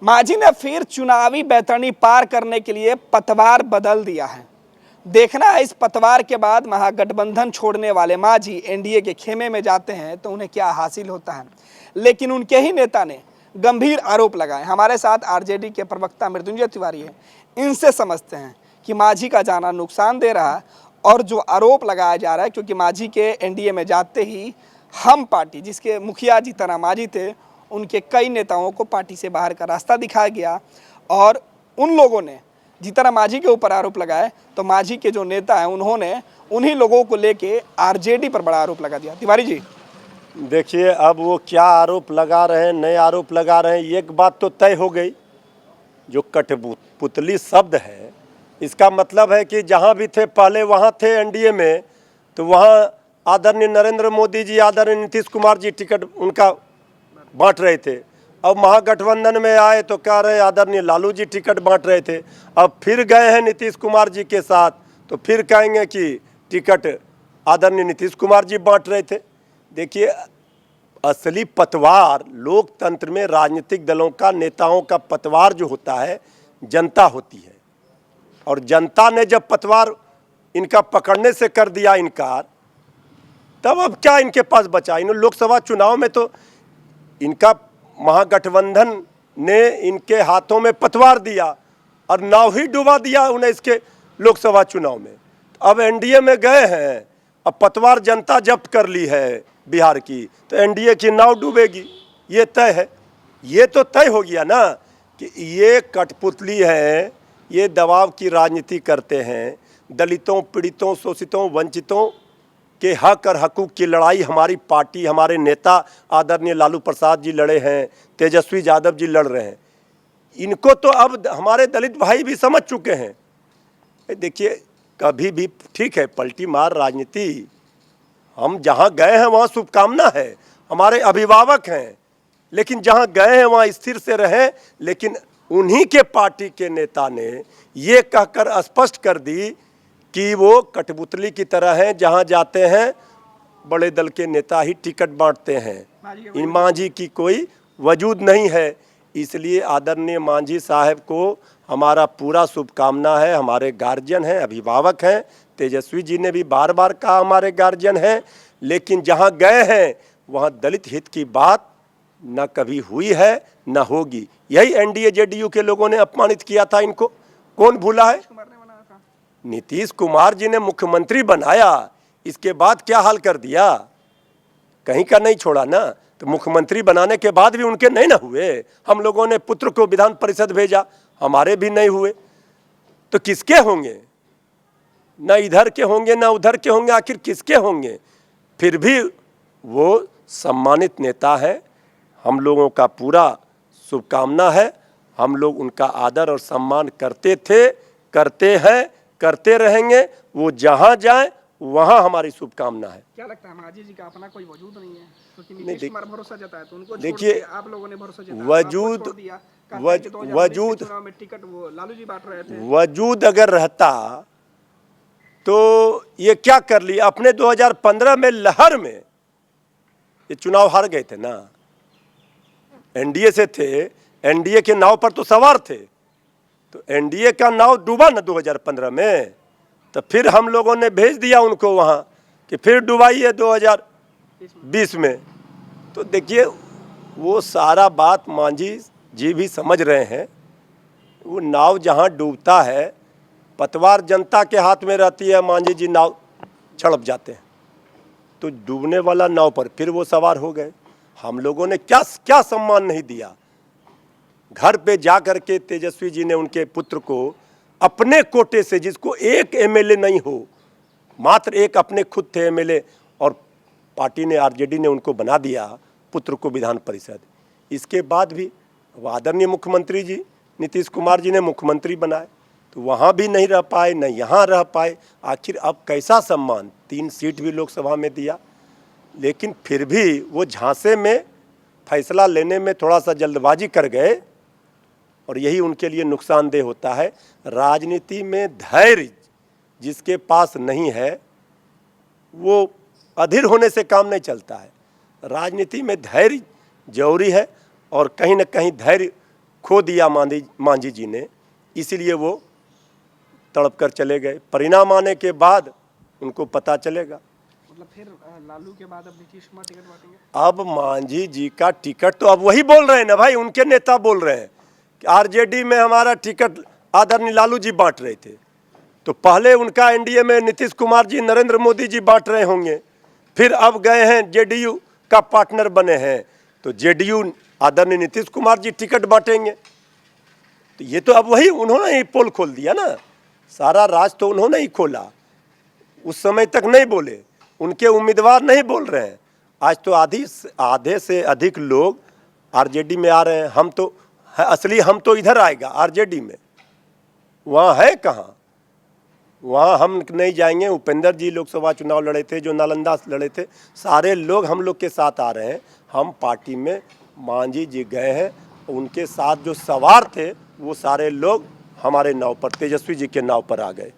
मांझी ने फिर चुनावी बैतरणी पार करने के लिए पतवार बदल दिया है। देखना है इस पतवार के बाद महागठबंधन छोड़ने वाले मांझी एनडीए के खेमे में जाते हैं तो उन्हें क्या हासिल होता है। लेकिन उनके ही नेता ने गंभीर आरोप लगाए। हमारे साथ आरजेडी के प्रवक्ता मृत्युंजय तिवारी हैं, इनसे समझते हैं कि मांझी का जाना नुकसान दे रहा है और जो आरोप लगाया जा रहा है, क्योंकि मांझी के एनडीए में जाते ही हम पार्टी, जिसके मुखिया जीतन मांझी थे, उनके कई नेताओं को पार्टी से बाहर का रास्ता दिखाया गया और उन लोगों ने जीतन मांझी के ऊपर आरोप लगाए तो मांझी के जो नेता हैं उन्होंने उन्हीं लोगों को लेके आरजेडी पर बड़ा आरोप लगा दिया। तिवारी जी, देखिए, अब वो क्या आरोप लगा रहे हैं, नए आरोप लगा रहे हैं, एक बात तो तय हो गई, जो कठपुतली शब्द है, इसका मतलब है कि जहाँ भी थे पहले वहाँ थे एनडीए में, तो वहाँ आदरणीय नरेंद्र मोदी जी, आदरणीय नीतीश कुमार जी टिकट उनका बांट रहे थे। अब महागठबंधन में आए तो कह रहे आदरणीय लालू जी टिकट बांट रहे थे। अब फिर गए हैं नीतीश कुमार जी के साथ तो फिर कहेंगे कि टिकट आदरणीय नीतीश कुमार जी बांट रहे थे। देखिए, असली पतवार लोकतंत्र में राजनीतिक दलों का, नेताओं का पतवार जो होता है, जनता होती है। और जनता ने जब पतवार इनका पकड़ने से कर दिया इनकार, तब अब क्या इनके पास बचा। इन लोकसभा चुनाव में तो इनका महागठबंधन ने इनके हाथों में पतवार दिया और नाव ही डुबा दिया उन्हें इसके लोकसभा चुनाव में। अब एनडीए में गए हैं, अब पतवार जनता जब्त कर ली है बिहार की, तो एनडीए की नाव डूबेगी, ये तय है। ये तो तय हो गया ना कि ये कठपुतली है, ये दबाव की राजनीति करते हैं। दलितों, पीड़ितों, शोषितों, वंचितों के हक और हकूक़ की लड़ाई हमारी पार्टी, हमारे नेता आदरणीय लालू प्रसाद जी लड़े हैं, तेजस्वी यादव जी लड़ रहे हैं। इनको तो अब हमारे दलित भाई भी समझ चुके हैं। देखिए, कभी भी ठीक है, पलटी मार राजनीति, हम जहाँ गए हैं वहाँ शुभकामना है, हमारे अभिभावक हैं, लेकिन जहाँ गए हैं वहाँ स्थिर से रहें। लेकिन उन्हीं के पार्टी के नेता ने ये कहकर स्पष्ट कर दी कि वो कठपुतली की तरह हैं, जहाँ जाते हैं बड़े दल के नेता ही टिकट बांटते हैं, इन मांझी की कोई वजूद नहीं है। इसलिए आदरणीय मांझी साहब को हमारा पूरा शुभकामना है। हमारे गार्जियन हैं, अभिभावक हैं, तेजस्वी जी ने भी बार बार कहा हमारे गार्जियन हैं। लेकिन जहाँ गए हैं वहाँ दलित हित की बात न कभी हुई है न होगी। यही एनडीए जेडीयू के लोगों ने अपमानित किया था इनको, कौन भूला है। नीतीश कुमार जी ने मुख्यमंत्री बनाया, इसके बाद क्या हाल कर दिया, कहीं का नहीं छोड़ा ना। तो मुख्यमंत्री बनाने के बाद भी उनके नहीं ना हुए। हम लोगों ने पुत्र को विधान परिषद भेजा, हमारे भी नहीं हुए, तो किसके होंगे। न इधर के होंगे न उधर के होंगे, आखिर किसके होंगे। फिर भी वो सम्मानित नेता है, हम लोगों का पूरा शुभकामना है। हम लोग उनका आदर और सम्मान करते थे, करते हैं, करते रहेंगे। वो जहाँ जाए वहाँ हमारी शुभकामना है। क्या लगता है मांझी जी का अपना कोई वजूद नहीं है, क्योंकि नीतीश कुमार भरोसा जताया तो उनको देखिए, आप लोगों ने भरोसा जताया, वजूद में टिकट वो लालू जी बांट रहे थे। वजूद अगर रहता तो ये क्या कर लिया। अपने 2015 में लहर में ये चुनाव हार गए थे ना, एनडीए से थे, एनडीए के नाव पर तो सवार थे, तो एनडीए का नाव डूबा ना 2015 में, तो फिर हम लोगों ने भेज दिया उनको वहाँ कि फिर डुबाइए 2020 में। तो देखिए, वो सारा बात मांझी जी भी समझ रहे हैं। वो नाव जहाँ डूबता है, पतवार जनता के हाथ में रहती है, मांझी जी नाव छड़प जाते हैं, तो डूबने वाला नाव पर फिर वो सवार हो गए। हम लोगों ने क्या क्या सम्मान नहीं दिया। घर पे जा कर के तेजस्वी जी ने उनके पुत्र को अपने कोटे से, जिसको एक एमएलए नहीं हो, मात्र एक अपने खुद थे एमएलए, और पार्टी ने, आरजेडी ने उनको बना दिया पुत्र को विधान परिषद। इसके बाद भी आदरणीय मुख्यमंत्री जी नीतीश कुमार जी ने मुख्यमंत्री बनाए, तो वहाँ भी नहीं रह पाए, न यहाँ रह पाए। आखिर अब कैसा सम्मान, 3 सीट भी लोकसभा में दिया, लेकिन फिर भी वो झांसे में फैसला लेने में थोड़ा सा जल्दबाजी कर गए, और यही उनके लिए नुकसानदेह होता है। राजनीति में धैर्य जिसके पास नहीं है, वो अधीर होने से काम नहीं चलता है। राजनीति में धैर्य जरूरी है, और कहीं न कहीं धैर्य खो दिया मांझी जी ने, इसीलिए वो तड़प कर चले गए। परिणाम आने के बाद उनको पता चलेगा। मतलब फिर लालू के बाद अब नीतीश कुमार टिकट बांटेंगे? अब मांझी जी का टिकट तो अब वही बोल रहे हैं ना भाई, उनके नेता बोल रहे हैं कि आरजेडी में हमारा टिकट आदरणीय लालू जी बांट रहे थे, तो पहले उनका एनडीए में नीतीश कुमार जी, नरेंद्र मोदी जी बांट रहे होंगे, फिर अब गए हैं जेडीयू का पार्टनर बने हैं, तो जेडीयू आदरणीय नीतीश कुमार जी टिकट बांटेंगे। तो ये तो अब वही उन्होंने ही पोल खोल दिया ना, सारा राज तो उन्होंने ही खोला। उस समय तक नहीं बोले, उनके उम्मीदवार नहीं बोल रहे हैं। आज तो आधे से अधिक लोग आरजेडी में आ रहे हैं। हम तो असली हम तो इधर आएगा आरजेडी में, वहाँ है कहाँ, वहाँ हम नहीं जाएंगे। उपेंद्र जी लोकसभा चुनाव लड़े थे, जो नालंदा लड़े थे, सारे लोग हम लोग के साथ आ रहे हैं। हम पार्टी में मांझी जी गए हैं, उनके साथ जो सवार थे वो सारे लोग हमारे नाव पर, तेजस्वी जी के नाव पर आ गए।